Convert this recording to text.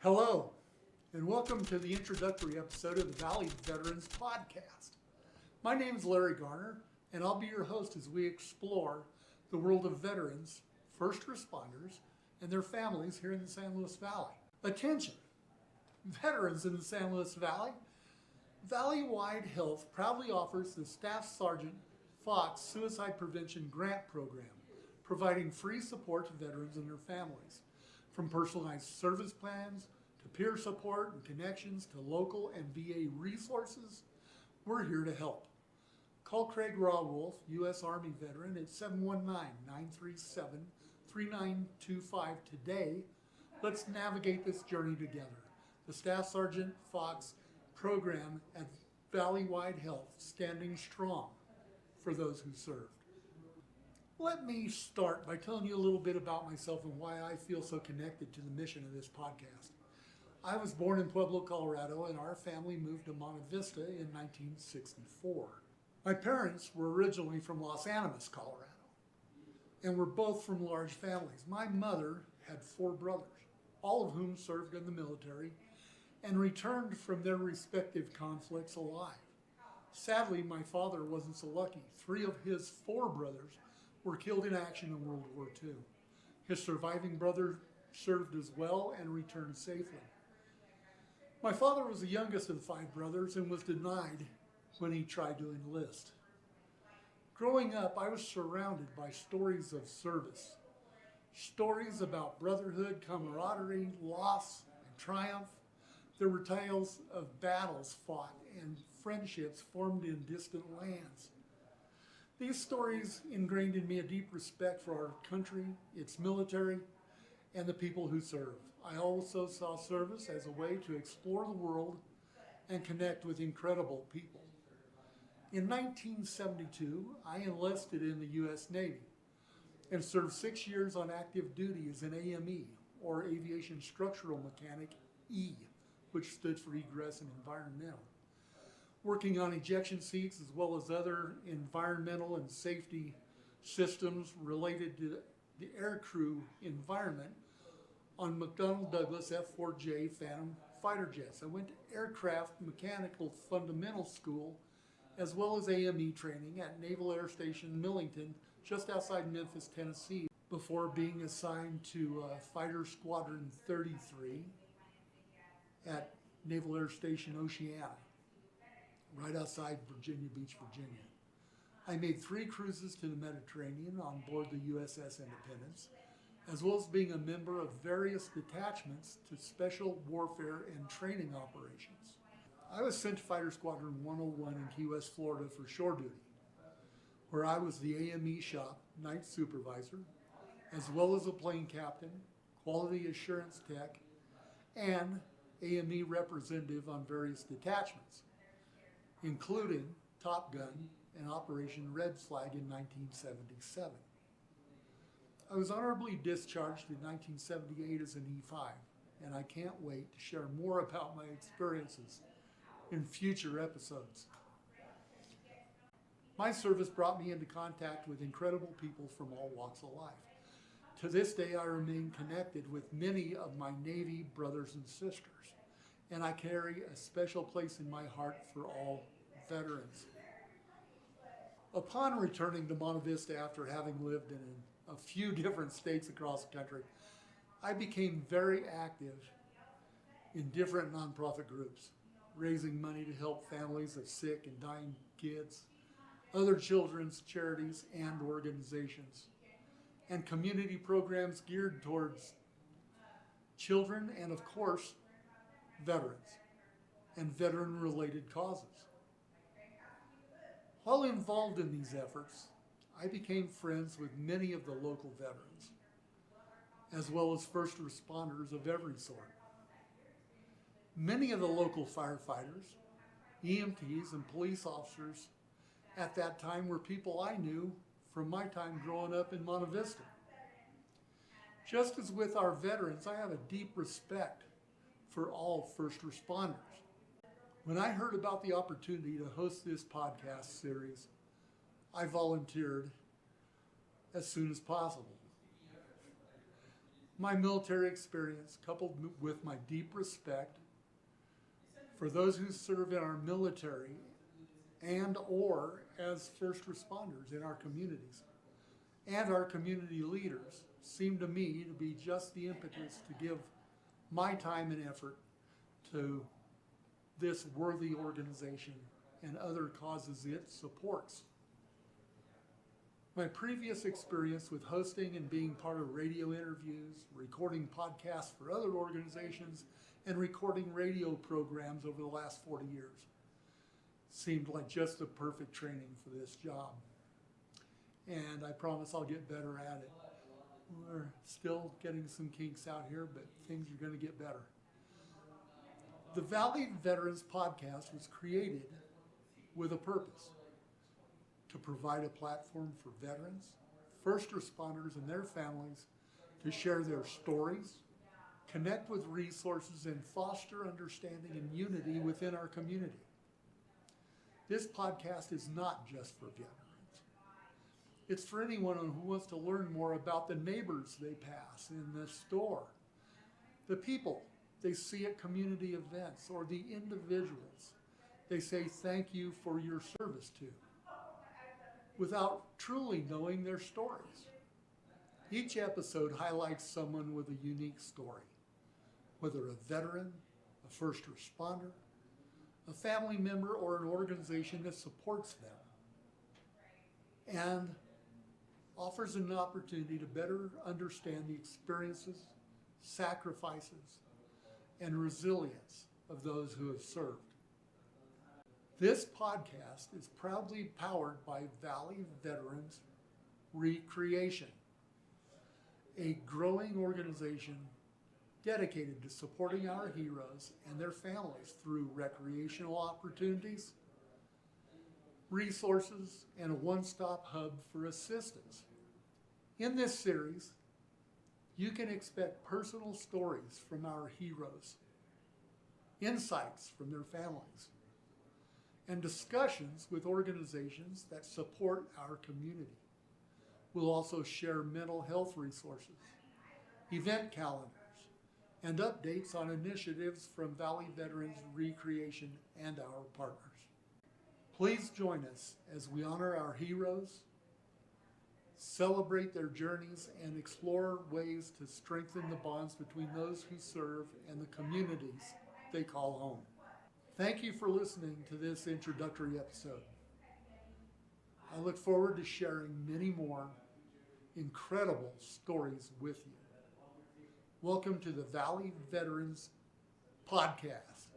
Hello, and welcome to the introductory episode of the Valley Veterans Podcast. My name is Larry Garner, and I'll be your host as we explore the world of veterans, first responders, and their families here in the San Luis Valley. Attention, veterans in the San Luis Valley. Valley-wide Health proudly offers the Staff Sergeant Fox Suicide Prevention Grant Program, providing free support to veterans and their families. From personalized service plans to peer support and connections to local and VA resources, we're here to help. Call Craig Rawwolf, U.S. Army veteran, at 719-937-3925 today. Let's navigate this journey together. The Staff Sergeant Fox program at Valley-wide Health, standing strong for those who served. Let me start by telling you a little bit about myself and why I feel so connected to the mission of this podcast. I was born in Pueblo, Colorado, and our family moved to Monte Vista in 1964. My parents were originally from Los Animas, Colorado, and were both from large families. My mother had 4 brothers, all of whom served in the military and returned from their respective conflicts alive. Sadly, my father wasn't so lucky. 3 of his 4 brothers were killed in action in World War II. His surviving brother served as well and returned safely. My father was the youngest of the 5 brothers and was denied when he tried to enlist. Growing up, I was surrounded by stories of service, stories about brotherhood, camaraderie, loss, and triumph. There were tales of battles fought and friendships formed in distant lands. These stories ingrained in me a deep respect for our country, its military, and the people who serve. I also saw service as a way to explore the world and connect with incredible people. In 1972, I enlisted in the U.S. Navy and served 6 years on active duty as an AME, or Aviation Structural Mechanic E, which stood for Egress and Environmental, working on ejection seats as well as other environmental and safety systems related to the aircrew environment on McDonnell Douglas F-4J Phantom fighter jets. I went to Aircraft Mechanical Fundamental School as well as AME training at Naval Air Station Millington, just outside Memphis, Tennessee, before being assigned to Fighter Squadron 33 at Naval Air Station Oceana, right outside Virginia Beach, Virginia. I made 3 cruises to the Mediterranean on board the USS Independence, as well as being a member of various detachments to special warfare and training operations. I was sent to Fighter Squadron 101 in Key West, Florida for shore duty, where I was the AME shop night supervisor, as well as a plane captain, quality assurance tech, and AME representative on various detachments, including Top Gun and Operation Red Flag in 1977. I was honorably discharged in 1978 as an E5, and I can't wait to share more about my experiences in future episodes. My service brought me into contact with incredible people from all walks of life. To this day, I remain connected with many of my Navy brothers and sisters, and I carry a special place in my heart for all veterans. Upon returning to Monte Vista after having lived in a few different states across the country, I became very active in different nonprofit groups, raising money to help families of sick and dying kids, other children's charities and organizations, and community programs geared towards children and, of course, veterans and veteran-related causes. While involved in these efforts, I became friends with many of the local veterans, as well as first responders of every sort. Many of the local firefighters, EMTs, and police officers at that time were people I knew from my time growing up in Monte Vista. Just as with our veterans, I have a deep respect for all first responders. When I heard about the opportunity to host this podcast series, I volunteered as soon as possible. My military experience, coupled with my deep respect for those who serve in our military and or as first responders in our communities, and our community leaders, seem to me to be just the impetus to give my time and effort to this worthy organization and other causes it supports. My previous experience with hosting and being part of radio interviews, recording podcasts for other organizations, and recording radio programs over the last 40 years seemed like just the perfect training for this job. And I promise I'll get better at it. We're still getting some kinks out here, but things are going to get better. The Valley Veterans Podcast was created with a purpose: to provide a platform for veterans, first responders, and their families to share their stories, connect with resources, and foster understanding and unity within our community. This podcast is not just for veterans. It's for anyone who wants to learn more about the neighbors they pass in the store, the people they see at community events, or the individuals they say thank you for your service to, without truly knowing their stories. Each episode highlights someone with a unique story, whether a veteran, a first responder, a family member, or an organization that supports them, and offers an opportunity to better understand the experiences, sacrifices, and resilience of those who have served. This podcast is proudly powered by Valley Veterans Recreation, a growing organization dedicated to supporting our heroes and their families through recreational opportunities, resources, and a one-stop hub for assistance. In this series, you can expect personal stories from our heroes, insights from their families, and discussions with organizations that support our community. We'll also share mental health resources, event calendars, and updates on initiatives from Valley Veterans Recreation and our partners. Please join us as we honor our heroes, celebrate their journeys, and explore ways to strengthen the bonds between those who serve and the communities they call home. Thank you for listening to this introductory episode. I look forward to sharing many more incredible stories with you. Welcome to the Valley Veterans Podcast.